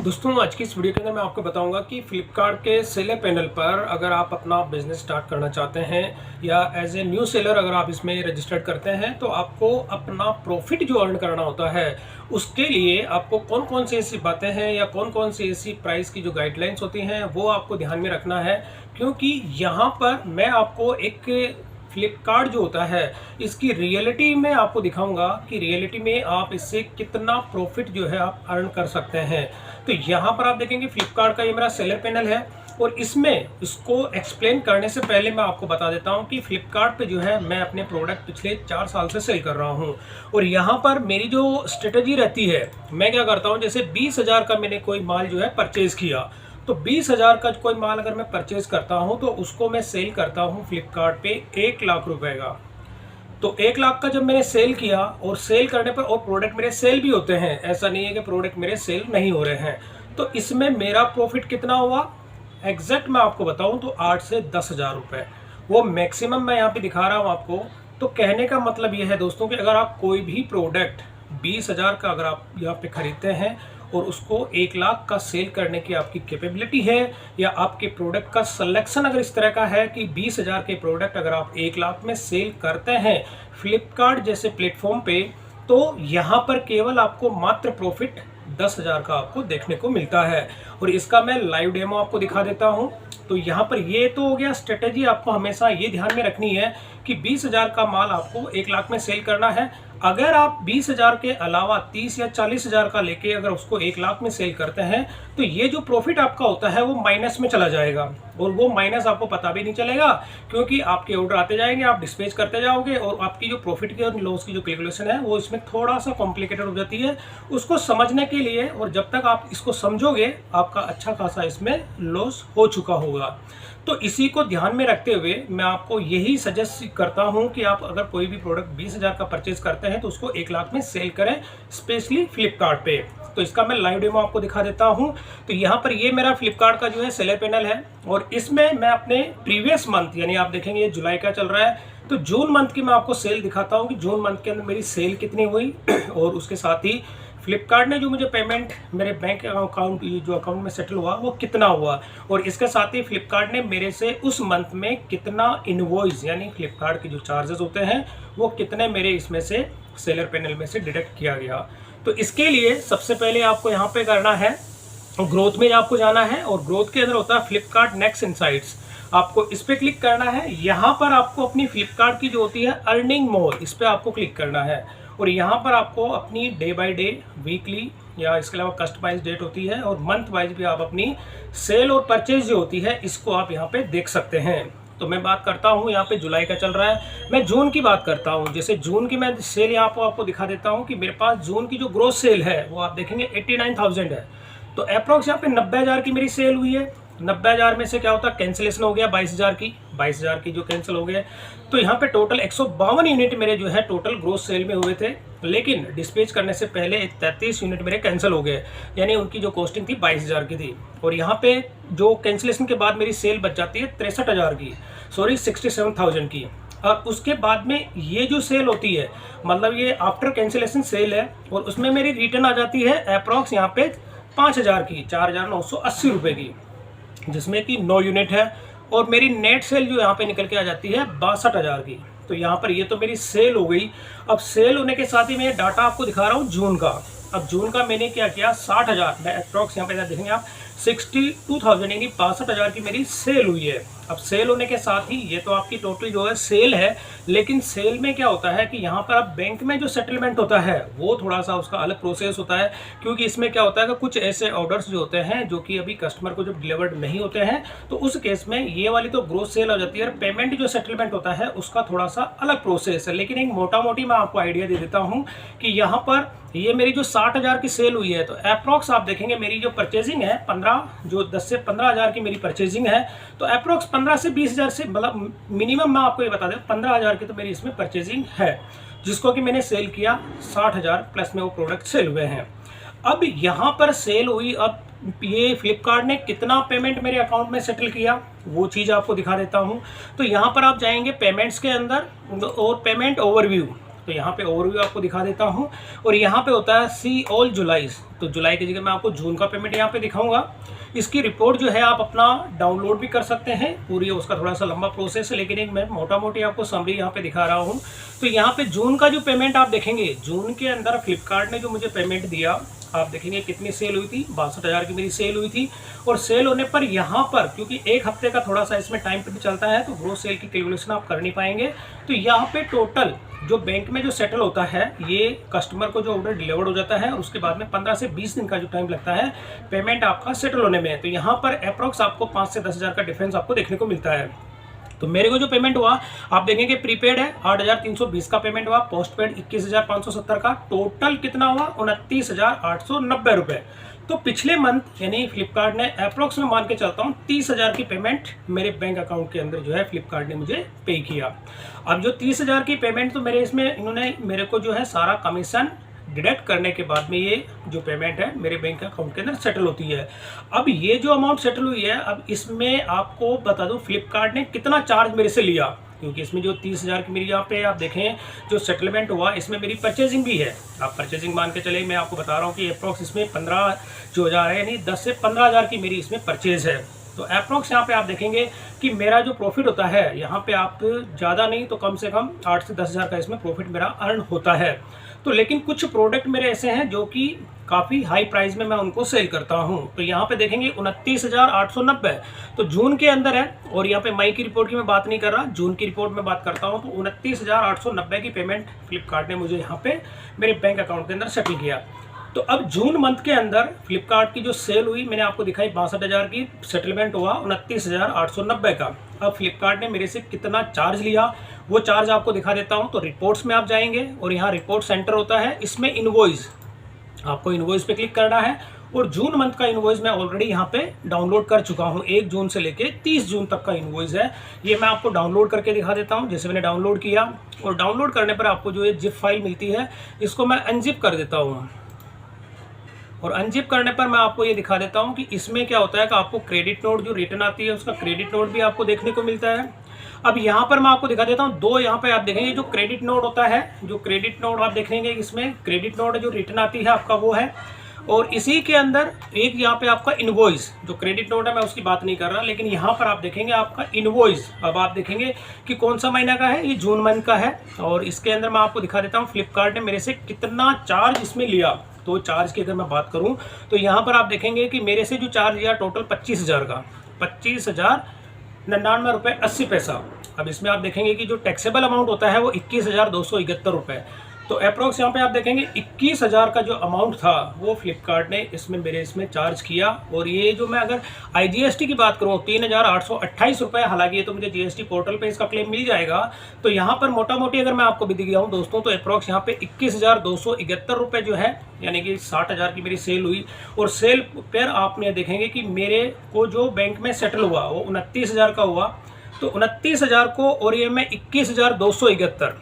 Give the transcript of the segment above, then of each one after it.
दोस्तों आज की इस वीडियो के अंदर मैं आपको बताऊंगा कि फ्लिपकार्ट के सेलर पैनल पर अगर आप अपना बिजनेस स्टार्ट करना चाहते हैं या एज ए न्यू सेलर अगर आप इसमें रजिस्टर्ड करते हैं तो आपको अपना प्रॉफिट जो अर्न करना होता है उसके लिए आपको कौन कौन सी ऐसी बातें हैं या कौन कौन सी ऐसी प्राइस की जो गाइडलाइंस होती हैं वो आपको ध्यान में रखना है। क्योंकि यहाँ पर मैं आपको एक फ्लिपकार्ट जो होता है इसकी रियलिटी में आपको दिखाऊंगा कि रियलिटी में आप इससे कितना प्रॉफिट जो है आप अर्न कर सकते हैं। तो यहाँ पर आप देखेंगे फ्लिपकार्ट का ये मेरा सेलर पैनल है और इसमें इसको एक्सप्लेन करने से पहले मैं आपको बता देता हूँ कि फ्लिपकार्ट पे जो है मैं अपने प्रोडक्ट पिछले 4 साल से सेल कर रहा हूँ। और यहाँ पर मेरी जो स्ट्रेटजी रहती है, मैं क्या करता हूँ, जैसे 20,000 का मैंने कोई माल जो है परचेज किया तो 20,000 का कोई माल अगर मैं परचेज करता हूं तो उसको मैं सेल करता हूं फ्लिपकार्ट पे 1 लाख रुपए का। तो 1 लाख का जब मैंने सेल किया और सेल करने पर और प्रोडक्ट मेरे सेल भी होते हैं, ऐसा नहीं है कि प्रोडक्ट मेरे सेल नहीं हो रहे हैं, तो इसमें मेरा प्रॉफिट कितना हुआ एग्जैक्ट मैं आपको बताऊं तो 8 से 10,000 रुपये वो मैक्सिमम मैं यहाँ पे दिखा रहा हूँ आपको। तो कहने का मतलब ये है दोस्तों कि अगर आप कोई भी प्रोडक्ट 20,000 का अगर आप यहाँ पे खरीदते हैं और उसको 1 लाख का सेल करने की आपकी कैपेबिलिटी है या आपके प्रोडक्ट का सिलेक्शन अगर इस तरह का है कि 20,000 के प्रोडक्ट अगर आप 1 लाख में सेल करते हैं फ्लिपकार्ट जैसे प्लेटफॉर्म पे, तो यहाँ पर केवल आपको मात्र प्रॉफिट 10,000 का आपको देखने को मिलता है। और इसका मैं लाइव डेमो आपको दिखा देता हूँ। तो यहाँ पर ये तो हो गया स्ट्रेटेजी, आपको हमेशा ये ध्यान में रखनी है कि 20,000 का माल आपको 1 लाख में सेल करना है। अगर आप 20,000 के अलावा 30 या 40,000 का लेके अगर उसको 1 लाख में सेल करते हैं तो ये जो प्रॉफिट आपका होता है वो माइनस में चला जाएगा और वो माइनस आपको पता भी नहीं चलेगा, क्योंकि आपके ऑर्डर आते जाएंगे, आप डिस्पैच करते जाओगे और आपकी जो प्रॉफिट की और लॉस की जो कैलकुलेशन है वो इसमें थोड़ा सा कॉम्प्लिकेटेड हो जाती है। उसको समझने के लिए और जब तक आप इसको समझोगे आपका अच्छा खासा इसमें लॉस हो चुका होगा। तो इसी को ध्यान में रखते हुए मैं आपको यही सजेस्ट करता हूं कि आप अगर कोई भी प्रोडक्ट 20,000 का परचेज करते हैं तो उसको 1 लाख में सेल करें, स्पेशली फ्लिपकार्ट पे। तो इसका मैं लाइव डेमो आपको दिखा देता हूं। तो यहाँ पर ये मेरा फ्लिपकार्ट का जो है सेलर पैनल है और इसमें मैं अपने प्रीवियस मंथ यानी आप देखेंगे ये जुलाई का चल रहा है तो जून मंथ की मैं आपको सेल दिखाता हूँ कि जून मंथ के अंदर मेरी सेल कितनी हुई और उसके साथ ही फ्लिपकार्ट ने जो मुझे पेमेंट मेरे बैंक अकाउंट जो अकाउंट में सेटल हुआ वो कितना हुआ और इसके साथ ही फ्लिपकार्ट ने मेरे से उस मंथ में कितना इनवॉइस यानी फ्लिपकार्ट के जो चार्जेस होते हैं वो कितने मेरे इसमें से सेलर पैनल में से डिडक्ट किया गया। तो इसके लिए सबसे पहले आपको यहाँ पे करना है ग्रोथ में आपको जाना है और ग्रोथ के अंदर होता है फ्लिपकार्ट नेक्स्ट इनसाइट्स। आपको इस पर क्लिक करना है। यहाँ पर आपको अपनी फ्लिपकार्ट की जो होती है अर्निंग मोर, इस पर आपको क्लिक करना है और यहाँ पर आपको अपनी डे बाय डे, वीकली या इसके अलावा कस्टमाइज डेट होती है और मंथ वाइज भी आप अपनी सेल और परचेज जो होती है इसको आप यहाँ पे देख सकते हैं। तो मैं बात करता हूँ यहाँ पे जुलाई का चल रहा है, मैं जून की बात करता हूँ। जैसे जून की मैं सेल यहाँ पर आपको दिखा देता हूँ कि मेरे पास जून की जो ग्रोथ सेल है वो आप देखेंगे 89,000 है। तो अप्रॉक्स यहाँ पे 90,000 की मेरी सेल हुई है। 90,000 में से क्या होता है कैंसिलेशन हो गया 22,000 की जो कैंसिल हो गए। तो यहाँ पे टोटल 152 यूनिट मेरे जो है टोटल ग्रोस सेल में हुए थे, लेकिन डिस्पैच करने से पहले 33 यूनिट मेरे कैंसिल हो गए, यानी उनकी जो कॉस्टिंग थी 22,000 की थी। और यहाँ पे जो कैंसिलेशन के बाद मेरी सेल बच जाती है 63,000 की, सॉरी 67,000 की। और उसके बाद में ये जो सेल होती है मतलब ये आफ्टर कैंसिलेशन सेल है और उसमें मेरी रिटर्न आ जाती है अप्रॉक्स यहाँ पे 5,000 की, 4,980 रुपये की, जिसमें कि 9 यूनिट है। और मेरी नेट सेल जो यहाँ पे निकल के आ जाती है 62,000 की। तो यहाँ पर ये तो मेरी सेल हो गई। अब सेल होने के साथ ही मैं डाटा आपको दिखा रहा हूँ जून का। अब जून का मैंने क्या किया 60,000 मैं अप्रॉक्स यहाँ पे देखेंगे आप 62,000 यानी 62,000 की मेरी सेल हुई है। अब सेल होने के साथ ही ये तो आपकी टोटल जो है सेल है, लेकिन सेल में क्या होता है कि यहाँ पर अब बैंक में जो सेटलमेंट होता है वो थोड़ा सा उसका अलग प्रोसेस होता है, क्योंकि इसमें क्या होता है कि कुछ ऐसे ऑर्डर्स जो होते हैं जो कि अभी कस्टमर को जब डिलीवर्ड नहीं होते हैं तो उस केस में ये वाली तो ग्रोस सेल हो जाती है और पेमेंट जो सेटलमेंट होता है उसका थोड़ा सा अलग प्रोसेस है। लेकिन एक मोटा मोटी मैं आपको आइडिया दे देता हूँ कि यहाँ पर ये मेरी जो 60,000 की सेल हुई है तो अप्रॉक्स आप देखेंगे मेरी जो परचेजिंग है 10 से 15,000 की मेरी परचेजिंग है। तो अप्रॉक्स 15 से 20,000 से मतलब मिनिमम मैं आपको ये बता दें 15,000 की तो मेरी इसमें परचेजिंग है, जिसको कि मैंने सेल किया 60,000 प्लस में वो प्रोडक्ट सेल हुए हैं। अब यहाँ पर सेल हुई, अब ये फ्लिपकार्ट ने कितना पेमेंट मेरे अकाउंट में सेटल किया वो चीज़ आपको दिखा देता हूँ। तो यहाँ पर आप जाएंगे पेमेंट्स के अंदर और पेमेंट ओवरव्यू। तो यहाँ पे ओवरव्यू आपको दिखा देता हूँ। और यहाँ पे होता है सी ऑल जुलाई, तो जुलाई की जगह मैं आपको जून का पेमेंट यहाँ पे दिखाऊंगा। इसकी रिपोर्ट जो है आप अपना डाउनलोड भी कर सकते हैं, पूरी उसका थोड़ा सा लंबा प्रोसेस है, लेकिन एक मैं मोटा मोटी आपको समरी यहाँ पे दिखा रहा हूँ। तो यहाँ पे जून का जो पेमेंट आप देखेंगे, जून के अंदर फ्लिपकार्ट ने जो मुझे पेमेंट दिया, आप देखेंगे कितनी सेल हुई थी, 62,000 की मेरी सेल हुई थी। और सेल होने पर यहाँ पर क्योंकि एक हफ्ते का थोड़ा सा इसमें टाइम पीरियड चलता है, तो ग्रोस सेल की कैलकुलेशन आप कर नहीं पाएंगे। तो यहाँ पे टोटल जो बैंक में जो सेटल होता है, ये कस्टमर को जो ऑर्डर डिलीवर्ड हो जाता है, और उसके बाद में 15 से 20 दिन का जो टाइम लगता है पेमेंट आपका सेटल होने में। तो यहाँ पर अप्रॉक्स आपको 5 से 10,000 का डिफरेंस आपको देखने को मिलता है। तो मेरे को जो पेमेंट हुआ आप देखेंगे, प्रीपेड है 8,320 का पेमेंट हुआ, पोस्ट पेड 21,570 का, टोटल कितना हुआ 29,890 रुपये। तो पिछले मंथ यानी फ्लिपकार्ट ने अप्रॉक्स में मान के चलता हूँ 30,000 की पेमेंट मेरे बैंक अकाउंट के अंदर जो है फ्लिपकार्ट ने मुझे पे किया। अब जो 30,000 की पेमेंट, तो मेरे इसमें इन्होंने मेरे को जो है सारा कमीशन डिडक्ट करने के बाद में ये जो पेमेंट है मेरे बैंक अकाउंट के अंदर सेटल होती है। अब ये जो अमाउंट सेटल हुई है, अब इसमें आपको बता दूं फ्लिपकार्ट ने कितना चार्ज मेरे से लिया, क्योंकि इसमें जो 30,000 की मेरी यहाँ पे आप देखें जो सेटलमेंट हुआ, इसमें मेरी परचेजिंग भी है। आप परचेजिंग मान के चले, मैं आपको बता रहा हूँ कि अप्रॉक्स इसमें 15 जो हज़ार है, यानी 10 से 15,000 की मेरी इसमें परचेज है। तो अप्रॉक्स यहाँ पे आप देखेंगे कि मेरा जो प्रॉफिट होता है यहाँ पे आप ज़्यादा नहीं तो कम से कम 8 से 10,000 का इसमें प्रॉफिट मेरा अर्न होता है। तो लेकिन कुछ प्रोडक्ट मेरे ऐसे हैं जो कि काफ़ी हाई प्राइस में मैं उनको सेल करता हूं। तो यहाँ पे देखेंगे 29,890 तो जून के अंदर है, और यहाँ पे मई की रिपोर्ट की मैं बात नहीं कर रहा, जून की रिपोर्ट में बात करता हूं। तो 29,890 की पेमेंट फ्लिपकार्ट ने मुझे यहाँ पे मेरे बैंक अकाउंट के अंदर सेटल किया। तो अब जून मंथ के अंदर फ्लिपकार्ट की जो सेल हुई मैंने आपको दिखाई 62,000 की, सेटलमेंट हुआ 29,890 का। अब फ्लिपकार्ट ने मेरे से कितना चार्ज लिया वो चार्ज आपको दिखा देता हूं। तो रिपोर्ट्स में आप जाएंगे और यहाँ रिपोर्ट सेंटर होता है, इसमें इनवॉइस, आपको इनवॉइस पे क्लिक करना है। और जून मंथ का इनवॉइस मैं ऑलरेडी यहाँ पे डाउनलोड कर चुका हूँ, 1 जून से लेके 30 जून तक का इनवॉइस है। ये मैं आपको डाउनलोड करके दिखा देता हूँ। जैसे मैंने डाउनलोड किया, और डाउनलोड करने पर आपको जो ये जिप फाइल मिलती है, इसको मैं अनजिप कर देता हूँ। और अनजिप करने पर मैं आपको ये दिखा देता हूँ कि इसमें क्या होता है कि आपको क्रेडिट नोट जो रिटर्न आती है, उसका क्रेडिट नोट भी आपको देखने को मिलता है। अब यहाँ पर मैं आपको दिखा देता हूँ, 2 यहाँ पे आप देखेंगे जो क्रेडिट नोट होता है, जो क्रेडिट नोट आप देखेंगे, इसमें क्रेडिट नोट जो रिटर्न आती है आपका वो है। और इसी के अंदर एक यहाँ पे आपका इनवॉइस, जो क्रेडिट नोट है मैं उसकी बात नहीं कर रहा, लेकिन यहाँ पर आप देखेंगे आपका इनवॉइस। अब आप देखेंगे कि कौन सा महीना का है, ये जून मंथ का है। और इसके अंदर मैं आपको दिखा देता हूँ फ्लिपकार्ट ने मेरे से कितना चार्ज इसमें लिया। तो चार्ज की अगर मैं बात करूं तो यहाँ पर आप देखेंगे कि मेरे से जो चार्ज लिया टोटल 25,000 का, 25,099 रुपये 80 पैसा। अब इसमें आप देखेंगे कि जो टैक्सेबल अमाउंट होता है वो 21,271 रुपये। तो अप्रोक्स यहाँ पे आप देखेंगे 21,000 का जो अमाउंट था वो फ्लिपकार्ट ने इसमें मेरे इसमें चार्ज किया। और ये जो मैं अगर IGST की बात करूँ 3,828 रुपये, हालांकि ये तो मुझे GST पोर्टल पे इसका क्लेम मिल जाएगा। तो यहाँ पर मोटा मोटी अगर मैं आपको भी दिख गया हूँ दोस्तों, तो अप्रोक्स यहाँ पे 21,271 रुपये जो है, यानी कि 60,000 की मेरी सेल हुई। और सेल पर आपने देखेंगे कि मेरे को जो बैंक में सेटल हुआ वो 29,000 का हुआ। तो 29,000 को और ये मैं 21,271,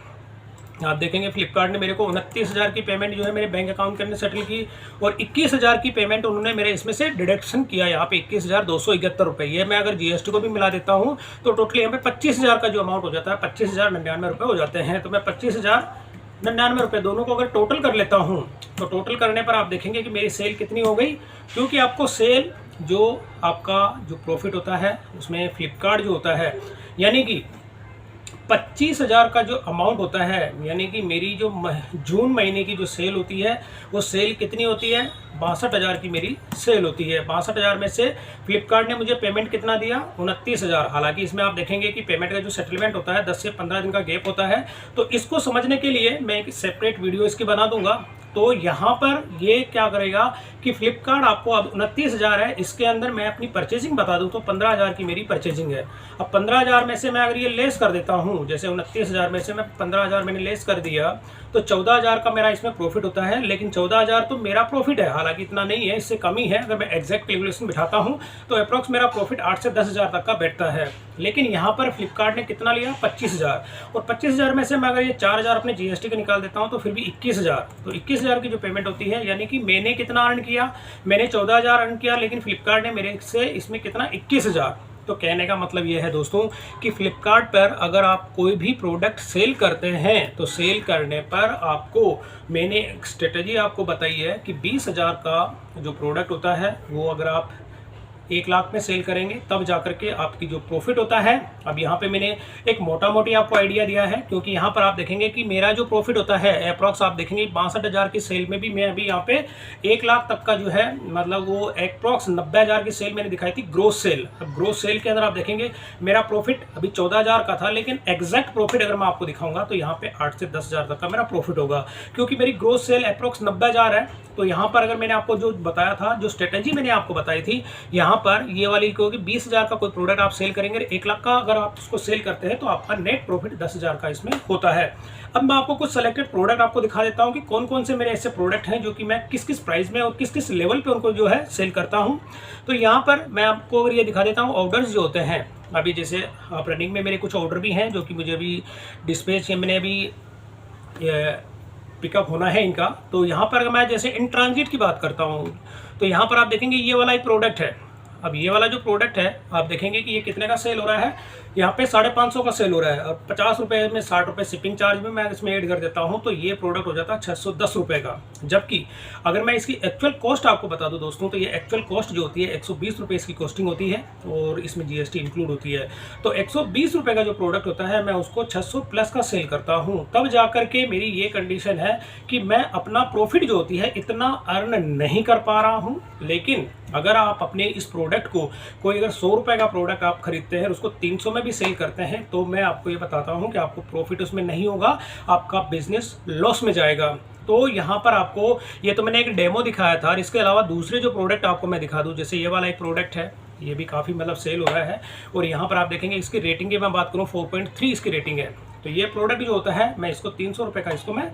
आप देखेंगे फ्लिपकार्ट ने मेरे को 29,000 की पेमेंट जो है मेरे बैंक अकाउंट के अंदर सेटल की, और 21,000 की पेमेंट उन्होंने मेरे इसमें से डिडक्शन किया यहाँ पे 21,271 रुपये। ये मैं अगर GST को भी मिला देता हूँ तो टोटल यहाँ पे 25,000 का जो अमाउंट हो जाता है 25,099 रुपये हो जाते हैं। तो मैं 25,099 रुपये दोनों को अगर टोटल कर लेता हूँ, तो टोटल करने पर आप देखेंगे कि मेरी सेल कितनी हो गई। क्योंकि आपको सेल जो आपका जो प्रॉफिट होता है उसमें फ्लिपकार्ट जो होता है, यानी कि 25,000 का जो अमाउंट होता है, यानी कि मेरी जो जून महीने की जो सेल होती है वो सेल कितनी होती है, 62,000 की मेरी सेल होती है। 62,000 में से फ्लिपकार्ट ने मुझे पेमेंट कितना दिया, 29,000। हालांकि इसमें आप देखेंगे कि पेमेंट का जो सेटलमेंट होता है 10 से 15 दिन का गैप होता है। तो इसको समझने के लिए मैं एक सेपरेट वीडियो इसकी बना दूंगा। तो यहाँ पर ये क्या करेगा कि फ्लिपकार्ट आपको अब 29,000 है, इसके अंदर मैं अपनी परचेजिंग बता दूं तो 15,000 की मेरी परचेजिंग है। अब 15,000 में से मैं अगर ये लेस कर देता हूँ, जैसे 29,000 में से मैं 15,000 मैंने लेस कर दिया, तो 14,000 का मेरा इसमें प्रॉफिट होता है। लेकिन 14,000 तो मेरा प्रॉफिट है, हालांकि इतना नहीं है, इससे कम ही है। अगर मैं एग्जैक्ट कैलकुलेशन बिठाता हूँ तो अप्रॉक्स मेरा प्रॉफिट 8 से 10,000 तक का बैठता है। लेकिन यहाँ पर फ्लिपकार्ट ने कितना लिया, 25,000। और 25,000 में से मैं अगर ये 4,000 अपने GST का निकाल देता हूँ तो फिर भी 21,000। तो 21,000 की जो पेमेंट होती है, यानी कि मैंने कितना अर्न किया, मैंने 14,000 अर्न किया, लेकिन फ्लिपकार्ट ने मेरे से इसमें कितना 21,000। तो कहने का मतलब ये है दोस्तों कि फ्लिपकार्ट पर अगर आप कोई भी प्रोडक्ट सेल करते हैं तो सेल करने पर आपको, मैंने एक स्ट्रेटजी आपको बताई है कि 20,000 का जो प्रोडक्ट होता है वो अगर आप 1 लाख में सेल करेंगे तब जाकर के आपकी जो प्रॉफिट होता है। अब यहाँ पे मैंने एक मोटा मोटी आपको आइडिया दिया है, क्योंकि यहाँ पर आप देखेंगे कि मेरा जो प्रॉफिट होता है अप्रॉक्स आप देखेंगे 62,000 की सेल में भी मैं अभी यहाँ पे 1 लाख तक का जो है, मतलब वो अप्रॉक्स 90,000 की सेल मैंने दिखाई थी ग्रोस सेल। अब ग्रोस सेल के अंदर आप देखेंगे मेरा प्रॉफिट अभी 14,000 का था, लेकिन एग्जैक्ट प्रॉफिट अगर मैं आपको दिखाऊंगा तो यहाँ पे 8 से 10,000 तक का मेरा प्रॉफिट होगा, क्योंकि मेरी ग्रोस सेल अप्रॉक्स 90,000 है। तो यहाँ पर अगर मैंने आपको जो बताया था, जो स्ट्रेटेजी मैंने आपको बताई थी, यहाँ पर ये वाली क्योंकि 20,000 का कोई प्रोडक्ट आप सेल करेंगे, 1 लाख का अगर आप उसको सेल करते हैं तो आपका नेट प्रॉफिट 10,000 का इसमें होता है। अब मैं आपको कुछ सेलेक्टेड प्रोडक्ट आपको दिखा देता हूँ कि कौन कौन से मेरे ऐसे प्रोडक्ट हैं जो कि मैं किस किस प्राइस में और किस किस लेवल पे उनको जो है सेल करता हूँ। तो यहाँ पर मैं आपको अगर ये दिखा देता हूँ ऑर्डर्स जो होते हैं, अभी जैसे आप रनिंग में मेरे कुछ ऑर्डर भी हैं जो कि मुझे अभी डिस्पैच मैंने अभी पिकअप होना है इनका। तो यहाँ पर अगर मैं जैसे इन ट्रांजिट की बात करता हूँ तो यहाँ पर आप देखेंगे ये वाला एक प्रोडक्ट है। अब ये वाला जो प्रोडक्ट है आप देखेंगे कि ये कितने का सेल हो रहा है, यहाँ पे 550 का सेल हो रहा है और 50 रुपये में 60 रुपये शिपिंग चार्ज में मैं इसमें ऐड कर देता हूँ, तो ये प्रोडक्ट हो जाता है 610 रुपये का। जबकि अगर मैं इसकी एक्चुअल कॉस्ट आपको बता दूँ दोस्तों, तो ये एक्चुअल कॉस्ट जो होती है 120 रुपये इसकी कॉस्टिंग होती है और इसमें GST इंक्लूड होती है। तो 120 रुपये का जो प्रोडक्ट होता है मैं उसको 600 प्लस का सेल करता हूँ, तब जाकर के मेरी ये कंडीशन है कि मैं अपना प्रॉफिट जो होती है इतना अर्न नहीं कर पा रहा हूँ। लेकिन अगर आप अपने इस प्रोडक्ट को, कोई अगर 100 रुपये का प्रोडक्ट आप खरीदते हैं और उसको 300 में भी सेल करते हैं, तो मैं आपको ये बताता हूँ कि आपको प्रॉफिट उसमें नहीं होगा, आपका बिजनेस लॉस में जाएगा। तो यहाँ पर आपको, ये तो मैंने एक डेमो दिखाया था और इसके अलावा दूसरे जो प्रोडक्ट आपको मैं दिखा दूँ, जैसे ये वाला एक प्रोडक्ट है, ये भी काफ़ी मतलब सेल हो रहा है और यहाँ पर आप देखेंगे इसकी रेटिंग की मैं बात करूँ 4.3 इसकी रेटिंग है। तो ये प्रोडक्ट जो होता है मैं इसको 300 रुपये का, इसको मैं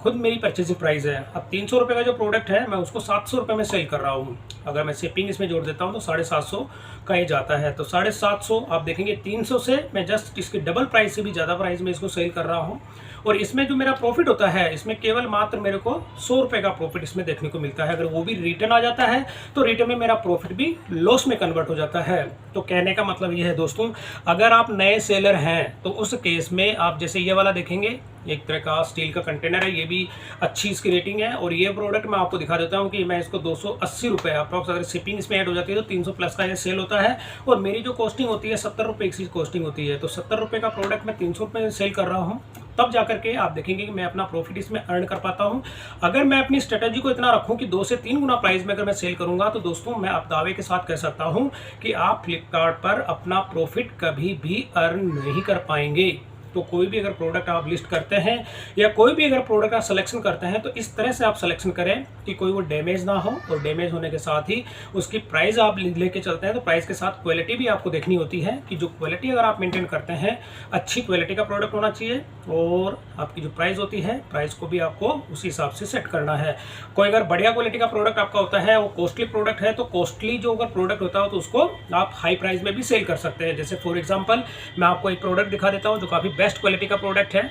खुद मेरी परचेजिंग प्राइस है। अब 300 रुपये का जो प्रोडक्ट है मैं उसको 700 रुपये में सेल कर रहा हूँ। अगर मैं शिपिंग इसमें जोड़ देता हूँ तो 750 का ही जाता है। तो 750 आप देखेंगे 300 से मैं जस्ट इसके डबल प्राइस से भी ज़्यादा प्राइस में इसको सेल कर रहा हूँ। और इसमें जो मेरा प्रॉफिट होता है, इसमें केवल मात्र मेरे को 100 रुपये का प्रॉफिट इसमें देखने को मिलता है। अगर वो भी रिटर्न आ जाता है तो रिटर्न में मेरा प्रॉफिट भी लॉस में कन्वर्ट हो जाता है। तो कहने का मतलब ये है दोस्तों, अगर आप नए सेलर हैं तो उस केस में आप जैसे ये वाला देखेंगे, एक तरह का स्टील का कंटेनर है, ये भी अच्छी इसकी रेटिंग है। और ये प्रोडक्ट मैं आपको दिखा देता हूँ कि मैं इसको 280 रुपये अप्रॉक्स, अगर शिपिंग इसमें ऐड हो जाती है तो 300 प्लस का ये सेल होता है। और मेरी जो कॉस्टिंग होती है 70 रुपये की कॉस्टिंग होती है। तो 70 रुपये का प्रोडक्ट मैं 300 रुपये में सेल कर रहा हूँ, तब जाकर के आप देखेंगे कि मैं अपना प्रॉफिट इसमें अर्न कर पाता हूँ। अगर मैं अपनी स्ट्रेटजी को इतना रखूँ कि 2 से 3 गुना प्राइस में अगर मैं सेल करूँगा, तो दोस्तों मैं आप दावे के साथ कह सकता हूँ कि आप फ्लिपकार्ट पर अपना प्रॉफिट कभी भी अर्न नहीं कर पाएंगे। तो कोई भी अगर प्रोडक्ट आप लिस्ट करते हैं या कोई भी अगर प्रोडक्ट आप सिलेक्शन करते हैं तो इस तरह से आप सिलेक्शन करें कि कोई वो डैमेज ना हो, और डैमेज होने के साथ ही उसकी प्राइस आप लेके चलते हैं तो प्राइस के साथ क्वालिटी भी आपको देखनी होती है कि जो क्वालिटी अगर आप मेंटेन करते हैं, अच्छी क्वालिटी का प्रोडक्ट होना चाहिए। और आपकी जो प्राइस होती है, प्राइस को भी आपको उसी हिसाब से सेट करना है। कोई अगर बढ़िया क्वालिटी का प्रोडक्ट आपका होता है, वो कॉस्टली प्रोडक्ट है, तो कॉस्टली जो अगर प्रोडक्ट होता है तो उसको आप हाई प्राइस में भी सेल कर सकते हैं। जैसे फॉर एग्जांपल मैं आपको एक प्रोडक्ट दिखा देता हूँ जो काफ़ी बेस्ट क्वालिटी का प्रोडक्ट है।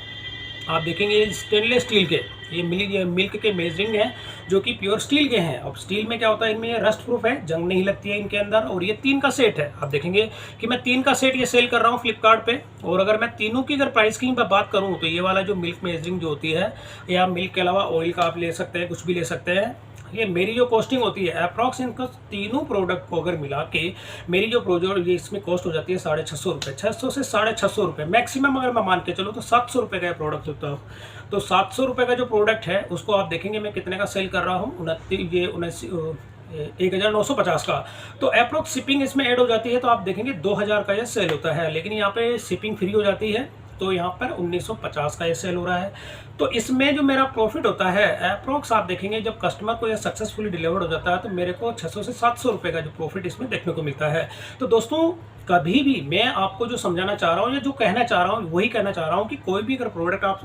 आप देखेंगे स्टेनलेस स्टील के, ये मिल्क के मेजरिंग है जो कि प्योर स्टील के हैं। अब स्टील में क्या होता है, इनमें ये रस्ट प्रूफ है, जंग नहीं लगती है इनके अंदर। और ये 3 का सेट है। आप देखेंगे कि मैं 3 का सेट ये सेल कर रहा हूँ फ्लिपकार्ट पे। और अगर मैं तीनों की अगर प्राइस की बात करूँ तो ये वाला जो मिल्क मेजरिंग जो होती है, या मिल्क के अलावा ऑयल का आप ले सकते हैं, कुछ भी ले सकते हैं, ये मेरी जो कॉस्टिंग होती है अप्रॉक्स इनको तीनों प्रोडक्ट को अगर मिला के मेरी जो प्रोडक्ट ये इसमें कॉस्ट हो जाती है 650 रुपये, 600 से 650 रुपये मैक्सिमम। अगर मैं मान के चलो तो 700 रुपये का प्रोडक्ट होता है। तो 700 रुपये का जो प्रोडक्ट है उसको आप देखेंगे मैं कितने का सेल कर रहा हूँ, 1950 का। तो अप्रॉक्स शिपिंग इसमें ऐड हो जाती है तो आप देखेंगे 2000 का ये सेल होता है। लेकिन यहाँ पे शिपिंग फ्री हो जाती है तो यहाँ पर 1950 का ये सेल हो रहा है। तो इसमें जो मेरा प्रॉफिट होता है अप्रॉक्स आप देखेंगे जब कस्टमर को ये सक्सेसफुली डिलीवर्ड हो जाता है तो मेरे को 600 से 700 रुपये का जो प्रॉफिट इसमें देखने को मिलता है। तो दोस्तों कभी भी मैं आपको जो समझाना चाह रहा हूँ या जो कहना चाह रहा हूँ वही कहना चाह रहा हूँ कि कोई भी अगर प्रोडक्ट आप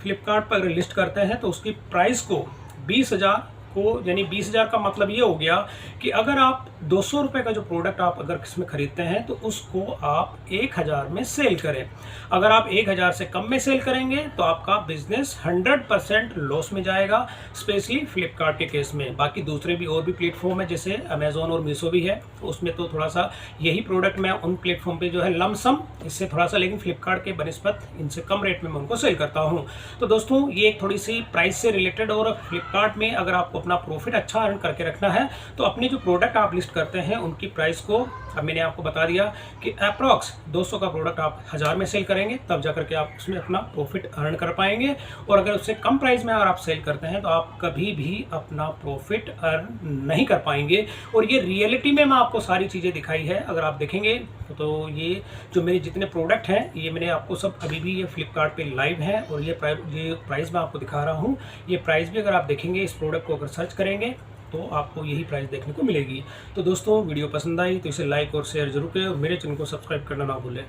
फ्लिपकार्ट पर लिस्ट करते हैं तो उसकी प्राइस को 20,000 आपको यानी 20,000 का मतलब ये हो गया कि अगर आप 200 रुपये का जो प्रोडक्ट आप अगर इसमें खरीदते हैं तो उसको आप 1,000 में सेल करें। अगर आप 1,000 से कम में सेल करेंगे तो आपका बिजनेस 100% लॉस में जाएगा, स्पेशली फ्लिपकार्ट के केस में। बाकी दूसरे भी और भी प्लेटफॉर्म है जैसे अमेजोन और मीशो भी है, उसमें तो थोड़ा सा यही प्रोडक्ट मैं उन प्लेटफॉर्म पे जो है लमसम इससे थोड़ा सा, लेकिन फ्लिपकार्ट के बनस्पत इनसे कम रेट में मैं उनको सेल करता हूँ। तो दोस्तों ये एक थोड़ी सी प्राइस से रिलेटेड, और फ्लिपकार्ट में अगर आपको अपना प्रॉफिट अच्छा अर्न करके रखना है तो अपनी जो प्रोडक्ट आप लिस्ट करते हैं उनकी प्राइस को, अब मैंने आपको बता दिया कि अप्रॉक्स 200 का प्रोडक्ट आप 1000 में सेल करेंगे, तब जाकर के आप उसमें अपना प्रॉफिट अर्न कर पाएंगे। और अगर उससे कम प्राइस में अगर आप सेल करते हैं तो आप कभी भी अपना प्रॉफिट अर्न नहीं कर पाएंगे। और ये रियलिटी में मैं आपको सारी चीज़ें दिखाई है, अगर आप देखेंगे तो ये जो मेरे जितने प्रोडक्ट हैं ये मैंने आपको सब अभी भी ये फ्लिपकार्ट पे लाइव है, और ये प्राइस मैं आपको दिखा रहा हूँ। ये प्राइस भी अगर आप देखेंगे, इस प्रोडक्ट को अगर सर्च करेंगे तो आपको यही प्राइस देखने को मिलेगी। तो दोस्तों वीडियो पसंद आई तो इसे लाइक और शेयर जरूर करें, और मेरे चैनल को सब्सक्राइब करना ना भूलें।